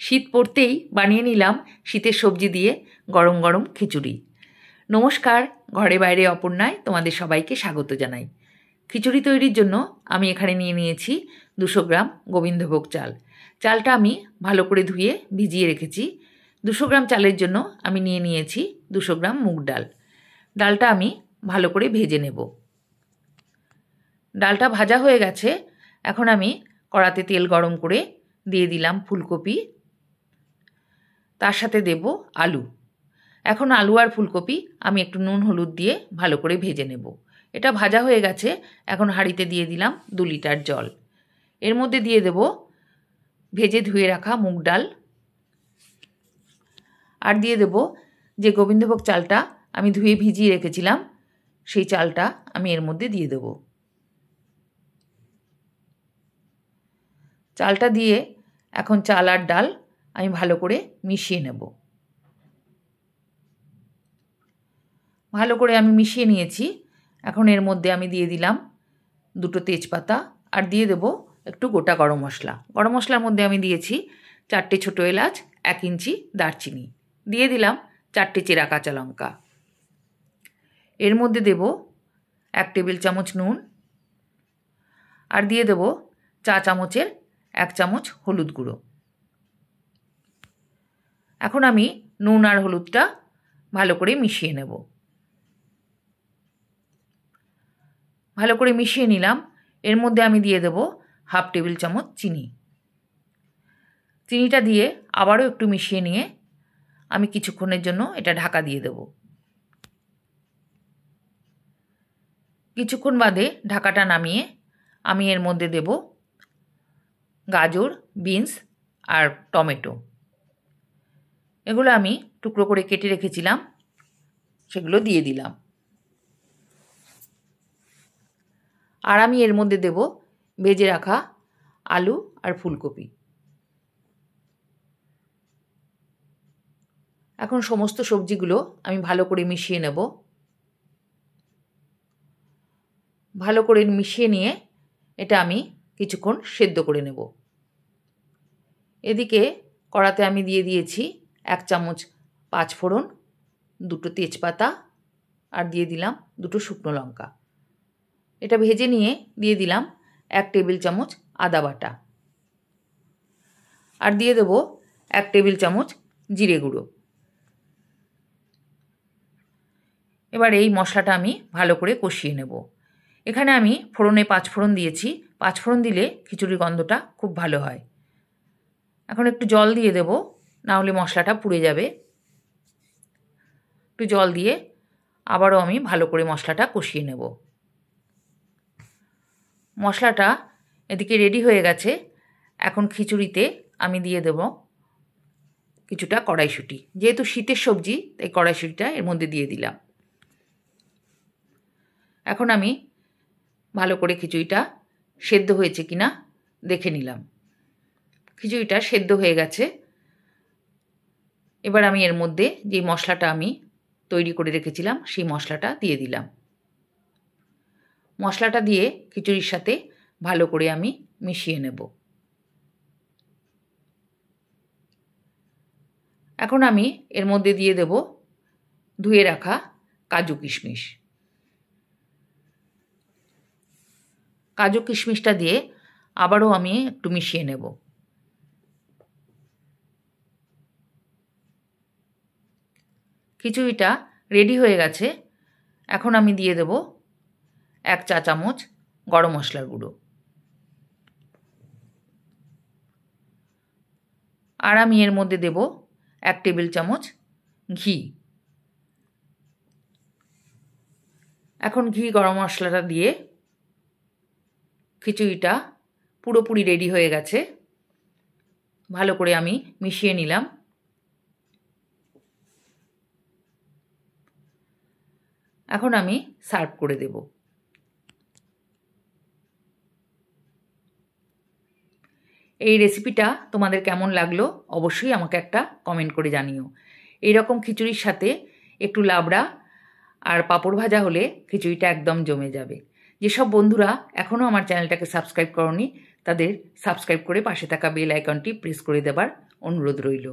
শীত পড়তেই বানিয়ে নিলাম শীতের সবজি দিয়ে গরম গরম খিচুড়ি। নমস্কার, ঘরে বাইরে অপর্ণায় তোমাদের সবাইকে স্বাগত জানাই। খিচুড়ি তৈরির জন্য আমি এখানে নিয়ে নিয়েছি 200 গ্রাম গোবিন্দভোগ চাল। চালটা আমি ভালো করে ধুয়ে ভিজিয়ে রেখেছি। 200 গ্রাম চালের জন্য আমি নিয়ে নিয়েছি 200 গ্রাম মুগ ডাল। ডালটা আমি ভালো করে ভেজে নেব। ডালটা ভাজা হয়ে গেছে। এখন আমি কড়াতে তেল গরম করে দিয়ে দিলাম ফুলকপি, তার সাথে দেব আলু। এখন আলু আর ফুলকপি আমি একটু নুন হলুদ দিয়ে ভালো করে ভেজে নেব। এটা ভাজা হয়ে গেছে। এখন হাঁড়িতে দিয়ে দিলাম 2 লিটার জল। এর মধ্যে দিয়ে দেব ভেজে ধুয়ে রাখা মুগ ডাল, আর দিয়ে দেব যে গোবিন্দভোগ চালটা আমি ধুয়ে ভিজিয়ে রেখেছিলাম, সেই চালটা আমি এর মধ্যে দিয়ে দেব। চালটা দিয়ে এখন চাল আর ডাল আমি ভালো করে মিশিয়ে নেব। ভালো করে আমি মিশিয়ে নিয়েছি। এখন এর মধ্যে আমি দিয়ে দিলাম 2টো তেজপাতা, আর দিয়ে দেব একটু গোটা গরম মশলা। গরম মশলার মধ্যে আমি দিয়েছি 4টে ছোটো এলাচ, 1 ইঞ্চি দারচিনি, দিয়ে দিলাম 4টে চেরা কাঁচা লঙ্কা। এর মধ্যে দেব 1 টেবিল চামচ নুন, আর দিয়ে দেব চা চামচের 1 চামচ হলুদ গুঁড়ো। এখন আমি নুন আর হলুদটা ভালো করে মিশিয়ে নেব। ভালো করে মিশিয়ে নিলাম। এর মধ্যে আমি দিয়ে দেব 1/2 টেবিল চামচ চিনি। চিনিটা দিয়ে আবারও একটু মিশিয়ে নিয়ে আমি কিছুক্ষণের জন্য এটা ঢাকা দিয়ে দেব। কিছুক্ষণ বাদে ঢাকাটা নামিয়ে আমি এর মধ্যে দেব গাজর, বিনস আর টমেটো। এগুলো আমি টুকরো করে কেটে রেখেছিলাম, সেগুলো দিয়ে দিলাম। আর আমি এর মধ্যে দেব ভেজে রাখা আলু আর ফুলকপি। এখন সমস্ত সবজিগুলো আমি ভালো করে মিশিয়ে নেব। ভালো করে মিশিয়ে নিয়ে এটা আমি কিছুক্ষণ সেদ্ধ করে নেব। এদিকে কড়াতে আমি দিয়ে দিয়েছি 1 চামচ 5 ফোড়ন, 2টো তেজপাতা, আর দিয়ে দিলাম 2টো শুকনো লঙ্কা। এটা ভেজে নিয়ে দিয়ে দিলাম 1 টেবিল চামচ আদা বাটা, আর দিয়ে দেব 1 টেবিল চামচ জিরে গুঁড়ো। এবার এই মশলাটা আমি ভালো করে কষিয়ে নেব। এখানে আমি ফোড়নে 5 ফোড়ন দিয়েছি। 5 ফোড়ন দিলে খিচুড়ির গন্ধটা খুব ভালো হয়। এখন একটু জল দিয়ে দেব, না হলে মশলাটা পুড়ে যাবে। একটু জল দিয়ে আবারও আমি ভালো করে মশলাটা কষিয়ে নেব। মশলাটা এদিকে রেডি হয়ে গেছে। এখন খিচুড়িতে আমি দিয়ে দেব কিছুটা কড়াইশুঁটি। যেহেতু শীতের সবজি, তাই কড়াইশুঁটিটা এর মধ্যে দিয়ে দিলাম। এখন আমি ভালো করে খিচুড়িটা সেদ্ধ হয়েছে কিনা দেখে নিলাম। খিচুড়িটা সেদ্ধ হয়ে গেছে। এবার আমি এর মধ্যে যে মশলাটা আমি তৈরি করে রেখেছিলাম, সেই মশলাটা দিয়ে দিলাম। মশলাটা দিয়ে খিচুড়ির সাথে ভালো করে আমি মিশিয়ে নেব। এখন আমি এর মধ্যে দিয়ে দেব ধুয়ে রাখা কাজু কিশমিশ। কাজু কিশমিশটা দিয়ে আবারও আমি একটু মিশিয়ে নেব। খিচুড়িটা রেডি হয়ে গেছে। এখন আমি দিয়ে দেব 1 চা চামচ গরম মশলার গুঁড়ো, আর আমি এর মধ্যে দেব 1 টেবিল চামচ ঘি। এখন ঘি গরম মশলাটা দিয়ে খিচুড়িটা পুরোপুরি রেডি হয়ে গেছে। ভালো করে আমি মিশিয়ে নিলাম। এখন আমি সার্ভ করে দেব। এই রেসিপিটা তোমাদের কেমন লাগলো অবশ্যই আমাকে একটা কমেন্ট করে জানিও। এই রকম খিচুড়ির সাথে একটু লাবড়া আর পাঁপড় ভাজা হলে খিচুড়িটা একদম জমে যাবে। যেসব বন্ধুরা এখনও আমার চ্যানেলটাকে সাবস্ক্রাইব করোনি, তাদের সাবস্ক্রাইব করে পাশে থাকা বেল আইকনটি প্রেস করে দেবার অনুরোধ রইল।